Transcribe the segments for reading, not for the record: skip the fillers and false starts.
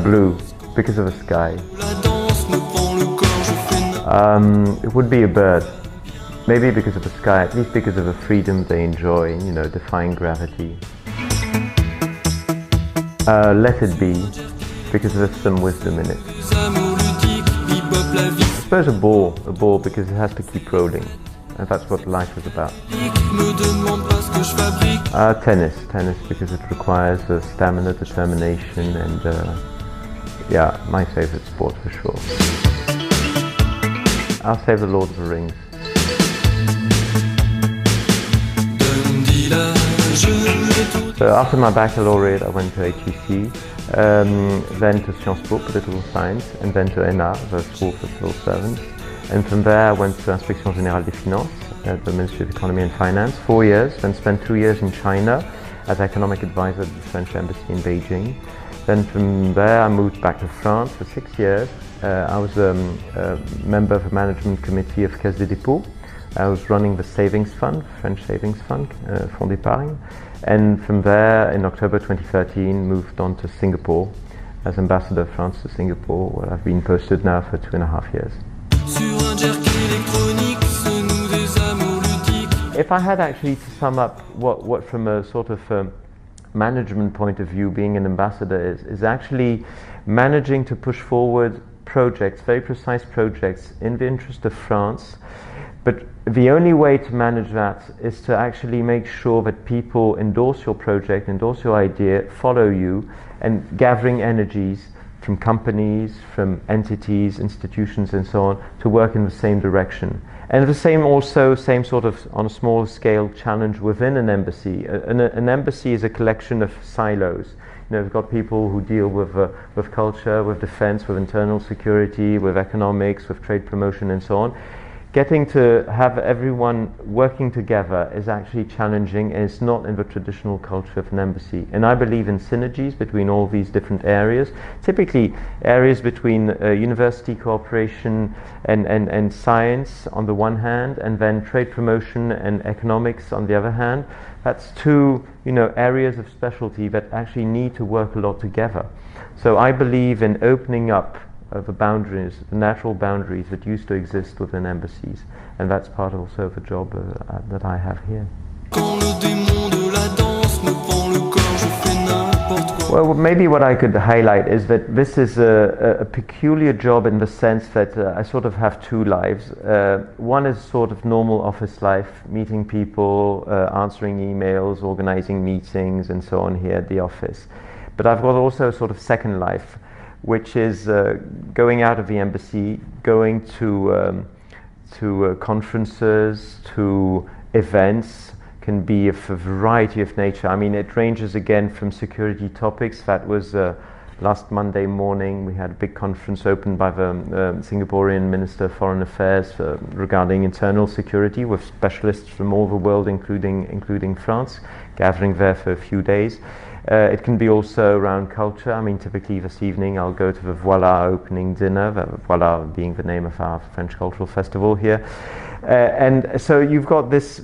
Blue, because of the sky. It would be a bird. Maybe because of the sky, at least because of the freedom they enjoy, you know, defying gravity. Let it be, because there's some wisdom in it. I suppose a ball because it has to keep rolling. And that's what life is about. Tennis because it requires stamina, determination, and yeah, my favorite sport for sure. I'll say The Lord of the Rings. So after my baccalaureate I went to HEC, then to Sciences Po, political science, and then to ENA, the School for Civil Servants. And from there I went to Inspection Générale des Finances at the Ministry of Economy and Finance, 4 years, then spent 2 years in China as economic advisor at the French Embassy in Beijing. Then from there I moved back to France for 6 years. I was a member of the management committee of Caisse des Dépôts. I was running the savings fund, French savings fund, Fonds d'Épargne. And from there, in October 2013, moved on to Singapore as ambassador of France to Singapore, where I've been posted now for 2.5 years. If I had actually to sum up what from a sort of management point of view being an ambassador is actually managing to push forward projects, very precise projects in the interest of France. But the only way to manage that is to actually make sure that people endorse your project, endorse your idea, follow you, and gathering energies from companies, from entities, institutions and so on to work in the same direction. And the same sort of, on a smaller scale, challenge within an embassy. An embassy is a collection of silos. You know, we've got people who deal with culture, with defense, with internal security, with economics, with trade promotion and so on. Getting to have everyone working together is actually challenging, and it's not in the traditional culture of an embassy. And I believe in synergies between all these different areas, typically areas between university cooperation and science on the one hand, and then trade promotion and economics on the other hand. That's two, you know, areas of specialty that actually need to work a lot together. So I believe in opening up the boundaries, the natural boundaries that used to exist within embassies, and that's part also of the job that I have here. Well, maybe what I could highlight is that this is a peculiar job in the sense that I sort of have two lives. One is sort of normal office life, meeting people, answering emails, organizing meetings and so on here at the office. But I've got also a sort of second life, which is going out of the embassy, going to conferences, to events, can be of a variety of nature. I mean, it ranges again from security topics. That was last Monday morning. We had a big conference opened by the Singaporean Minister of Foreign Affairs regarding internal security, with specialists from all the world, including France, gathering there for a few days. It can be also around culture. I mean, typically this evening I'll go to the Voila opening dinner, Voila being the name of our French cultural festival here. And so you've got this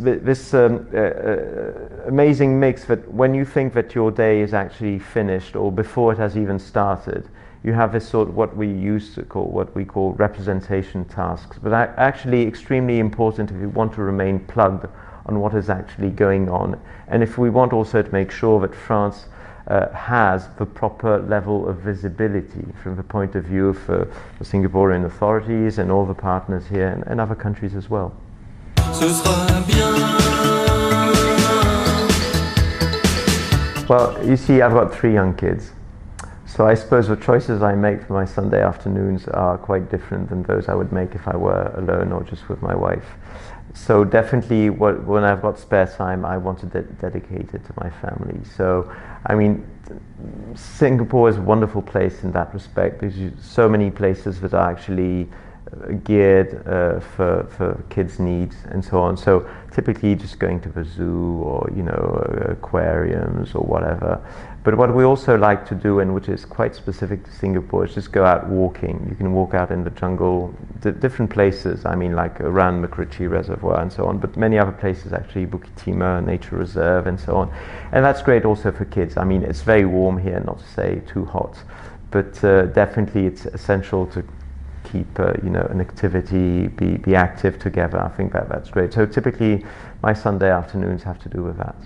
amazing mix that when you think that your day is actually finished or before it has even started, you have this sort of what we call representation tasks, but actually extremely important if you want to remain plugged on what is actually going on. And if we want also to make sure that France has the proper level of visibility from the point of view of the Singaporean authorities and all the partners here and other countries as well. Well, you see, I've got 3 young kids. So I suppose the choices I make for my Sunday afternoons are quite different than those I would make if I were alone or just with my wife. So definitely when I've got spare time, I want to dedicate it to my family. So, I mean, Singapore is a wonderful place in that respect. There's so many places that are actually geared for kids' needs and so on. So typically just going to the zoo or, you know, aquariums or whatever. But what we also like to do, and which is quite specific to Singapore, is just go out walking. You can walk out in the jungle, different places. I mean, like around MacRitchie Reservoir and so on, but many other places actually, Bukit Timah Nature Reserve and so on. And that's great also for kids. I mean, it's very warm here, not to say too hot, but definitely it's essential to keep you know, an activity, be active together. I think that's great. So typically my Sunday afternoons have to do with that.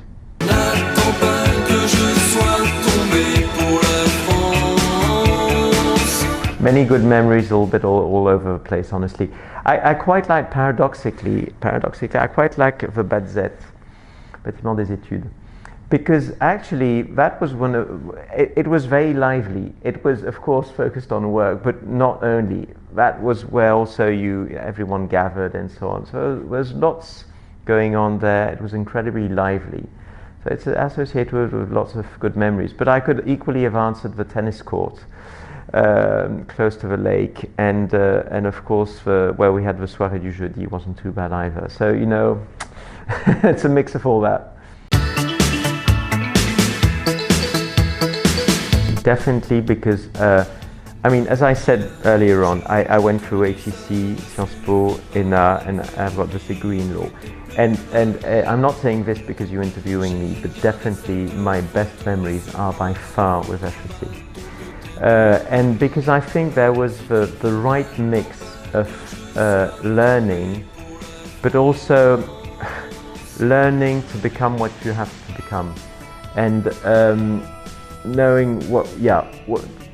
Many good memories, a little bit all over the place, honestly. I quite like, paradoxically, I quite like the BADZ, Bâtiment des Études, because actually that was one of, it was very lively. It was, of course, focused on work, but not only. That was where also everyone gathered and so on. So there was lots going on there. It was incredibly lively. So it's associated with lots of good memories. But I could equally have answered the tennis court close to the lake, and of course where we had the soirée du jeudi wasn't too bad either. So, you know, it's a mix of all that. Definitely, because I mean, as I said earlier on, I went through HEC, Sciences Po, ENA, and I've got this degree in law. And I'm not saying this because you're interviewing me, but definitely my best memories are by far with HEC. And because I think there was the right mix of learning, but also learning to become what you have to become, and knowing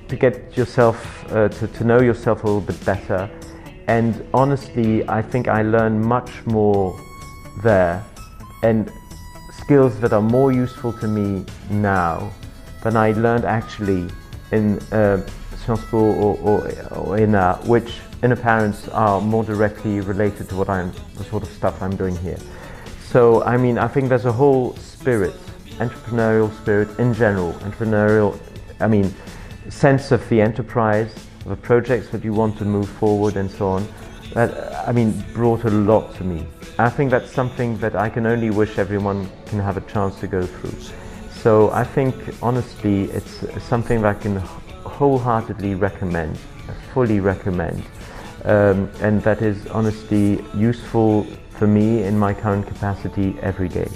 to get yourself to know yourself a little bit better. And honestly, I think I learned much more there, and skills that are more useful to me now than I learned actually in Sciences Po or ENA, which in appearance are more directly related to the sort of stuff I'm doing here. So I mean, I think there's a whole spirit, entrepreneurial spirit in general, I mean, sense of the enterprise, the projects that you want to move forward and so on, that, I mean, brought a lot to me. I think that's something that I can only wish everyone can have a chance to go through. So I think, honestly, it's something that I can wholeheartedly recommend, fully recommend, and that is honestly useful for me in my current capacity every day.